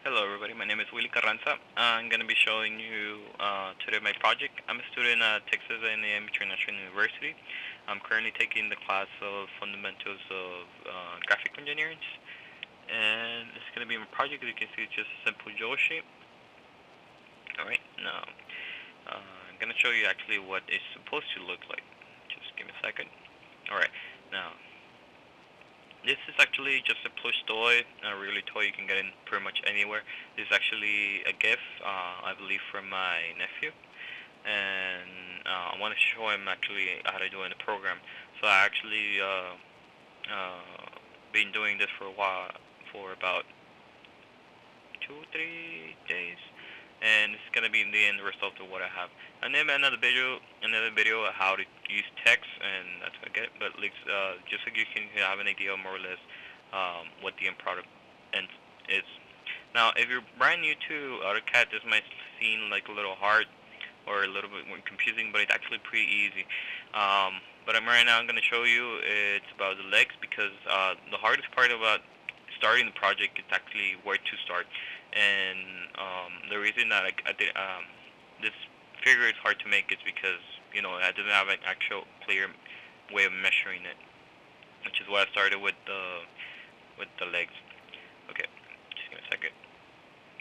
Hello everybody, my name is Willy Carranza. I'm going to be showing you today my project. I'm a student at Texas A&M International University. I'm currently taking the class of Fundamentals of Graphic Engineering. And it's going to be my project. As you can see, it's just a simple Yoshi. Alright, now I'm going to show you actually what it's supposed to look like. Just give me a second. Alright, now this is actually just a plush toy, a really toy you can get in pretty much anywhere. This is actually a gift, I believe, from my nephew, and I want to show him actually how to do in the program. So I actually been doing this for a while, for about 2-3 days, and it's gonna be in the end result of what I have. I made another video of how to use text, and that's what I get. But just so you can have an idea more or less what the end product end is. Now, if you're brand new to AutoCAD, this might seem like a little hard or a little bit more confusing, but it's actually pretty easy. But right now I'm going to show you it's about the legs, because the hardest part about starting the project is actually where to start. And the reason that I did this figure is hard to make is because I didn't have an actual clear way of measuring it, which is why I started with the legs. Okay, just give me a second.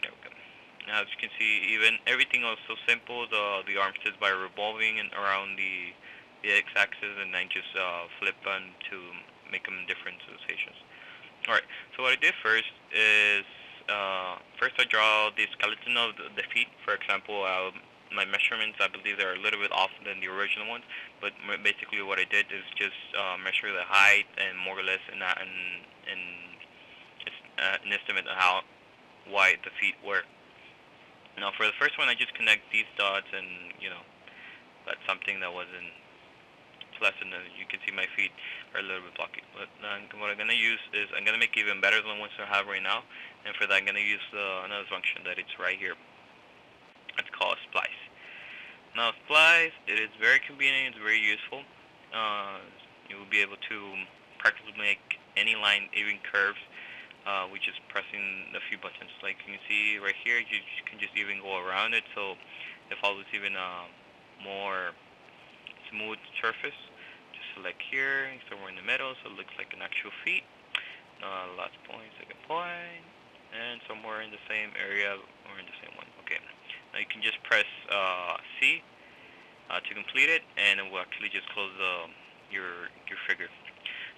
There we go. Now, as you can see, even everything was so simple. The arm sits by revolving and around the x-axis, and then just flip them to make them different sensations. Alright, so what I did first is first I draw the skeleton of the feet. For example, my measurements, I believe they're a little bit off than the original ones, but basically what I did is just measure the height and more or less an estimate of how wide the feet were. Now for the first one, I just connect these dots, and that's something that wasn't lesson. You can see my feet are a little bit blocky. But what I'm going to use is I'm going to make it even better than the ones I have right now. And for that, I'm going to use another function that it's right here. It's called splice. Now splice, it is very convenient. It's very useful. You will be able to practically make any line, even curves, with just pressing a few buttons. Like you can see right here, you can just even go around it, so it follows even more smooth surface. Select here, somewhere in the middle, so it looks like an actual feet. Last point, second point, and somewhere in the same area or in the same one. Okay, now you can just press C to complete it, and it will actually just close your figure.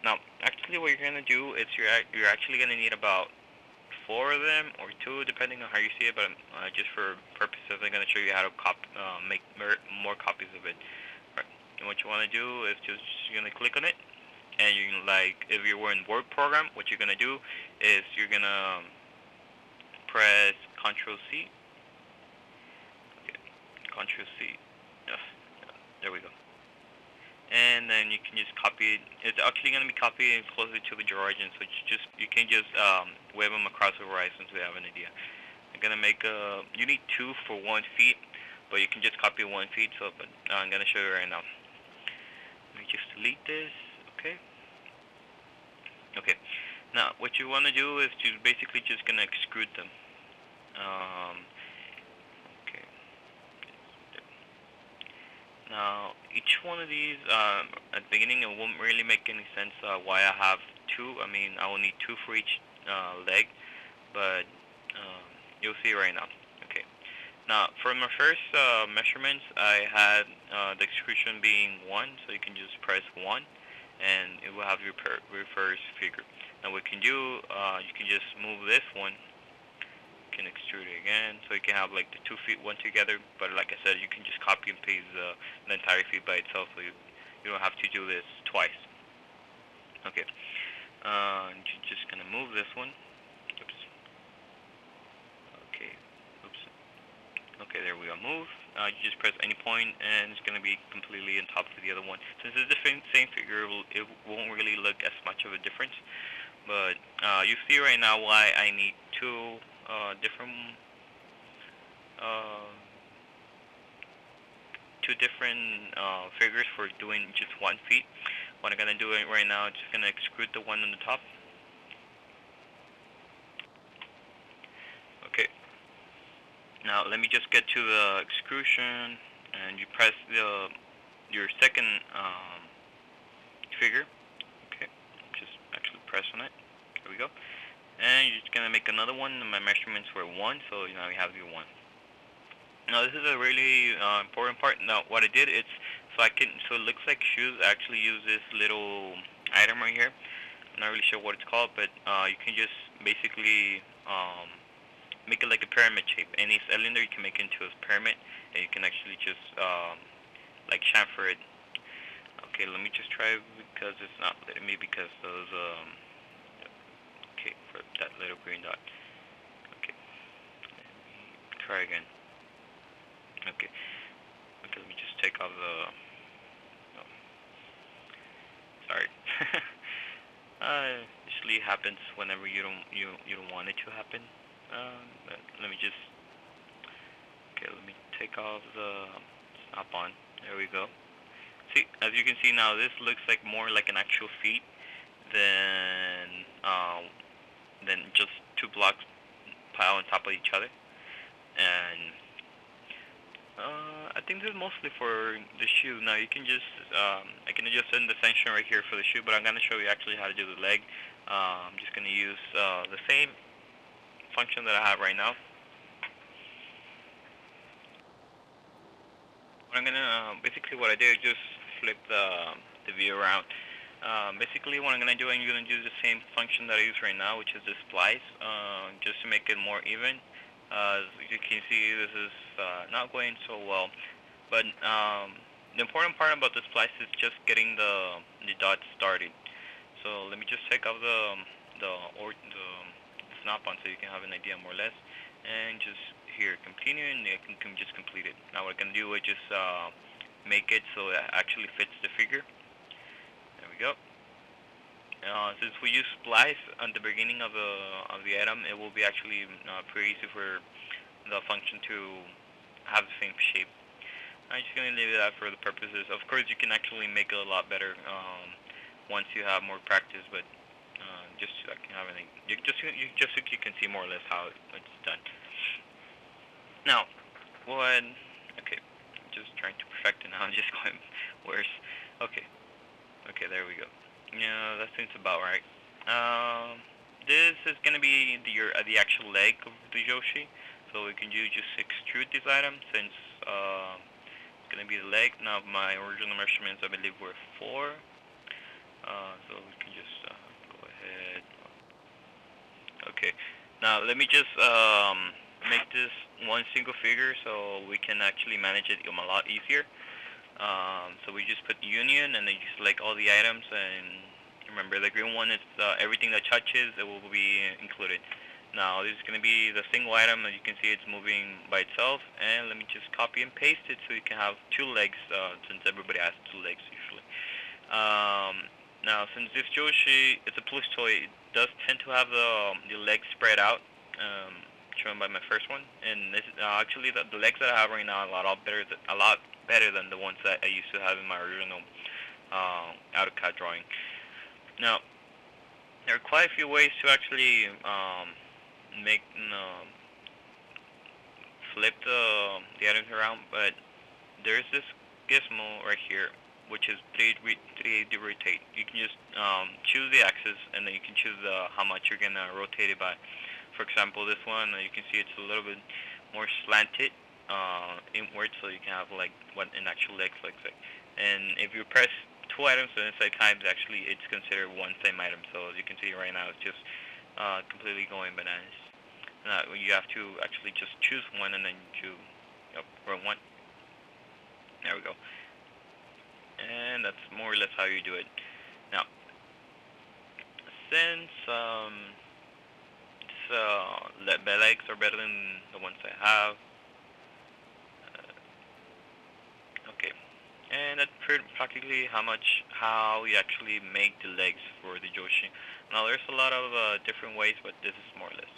Now, actually, what you're gonna do is you're actually gonna need about 4 of them or 2, depending on how you see it. But just for purposes, I'm gonna show you how to make more copies of it. And what you want to do is you're going to click on it, and you can, like, if you were in Word program, what you're going to do is you're going to press Control C. Okay, Control C. Yeah, there we go. And then you can just copy it. It's actually going to be copied closer to the origin, so you can just wave them across the horizon so you have an idea. I'm going to make you need 2 for 1 feet, but you can just copy 1 feet. So, but I'm going to show you right now. Let me just delete this. Okay. Okay. Now, what you want to do is you're basically just gonna extrude them. Okay. Now, each one of these, at the beginning, it won't really make any sense why I have 2. I mean, I will need 2 for each leg, but you'll see right now. Okay. Now, for my first measurements, I had the extrusion being 1, so you can just press 1, and it will have your first figure. Now, what you can do, you can just move this one, you can extrude it again, so you can have like the 2 feet one together. But like I said, you can just copy and paste the entire feet by itself, so you don't have to do this twice. Okay, you're just gonna move this one. Oops. Okay. Oops. Okay, there we go. Move. You just press any point, and it's going to be completely on top of the other one. Since it's the same figure, it won't really look as much of a difference. But you see right now why I need 2 different uh, figures for doing just 1 feet. What I'm going to do right now is just going to extrude the one on the top. Okay, Now let me just get to the extrusion, and you press your second figure. Okay, just actually press on it. There we go. And you're just gonna make another one. My measurements were 1, so now you have your 1. Now this is a really important part. Now what I did is so it looks like shoes. I actually use this little item right here. I'm not really sure what it's called, but you can just basically make it like a pyramid shape. Any cylinder you can make it into a pyramid, and you can actually just like chamfer it. Okay, let me just try because it's not letting me because those okay, for that little green dot. Okay, let me try again. Okay, okay, let me just take off the. Oh, sorry. Usually happens whenever you don't want it to happen. Let me just. Okay, let me take off the snap on. There we go. See, as you can see now, this looks like more like an actual feet than just two blocks piled on top of each other. And I think this is mostly for the shoe. Now you can just I can adjust in the tension right here for the shoe, but I'm gonna show you actually how to do the leg. I'm just gonna use the same function that I have right now. What I'm gonna basically what I did is just flip the view around. Basically what I'm gonna do, I'm gonna do the same function that I use right now, which is the splice, just to make it more even. As you can see, this is not going so well, but the important part about the splice is just getting the dots started. So let me just take off the snap on so you can have an idea more or less, and just here continue, and you can just complete it. Now what I'm gonna do is just make it so it actually fits the figure. There we go. Since we use splice at the beginning of the item, it will be actually pretty easy for the function to have the same shape. I'm just going to leave that for the purposes. Of course, you can actually make it a lot better once you have more practice, but just so I can have any, just so you can see more or less how it's done. Now, what? Okay, I'm just trying to perfect it now. I'm just going worse. Okay, there we go. Yeah, that seems about right. This is gonna be the actual leg of the Yoshi, so we can just extrude this item since it's gonna be the leg. Now my original measurements I believe were 4, so we can just go ahead. Okay, now let me just make this one single figure so we can actually manage it a lot easier. So we just put union and then you select all the items, and remember the green one is everything that touches, it will be included. Now this is going to be the single item, as you can see it's moving by itself, and let me just copy and paste it so you can have 2 legs since everybody has 2 legs usually. Now since this Yoshi is a plush toy, it does tend to have the legs spread out, shown by my first one, and this actually the legs that I have right now are a lot better than the ones that I used to have in my original AutoCAD drawing. Now, there are quite a few ways to actually flip the items around, but there's this gizmo right here, which is 3D rotate. You can just choose the axis, and then you can choose how much you're gonna rotate it by. For example, this one, you can see it's a little bit more slanted inward, so you can have like what an actual leg looks like. And if you press 2 items at the same time, actually it's considered one same item. So as you can see right now, it's just completely going bananas. Now you have to actually just choose one and then run one. There we go. And that's more or less how you do it. Now, since the legs are better than the ones I have. Okay, and that's practically how you actually make the legs for the Yoshi. Now there's a lot of different ways, but this is more or less.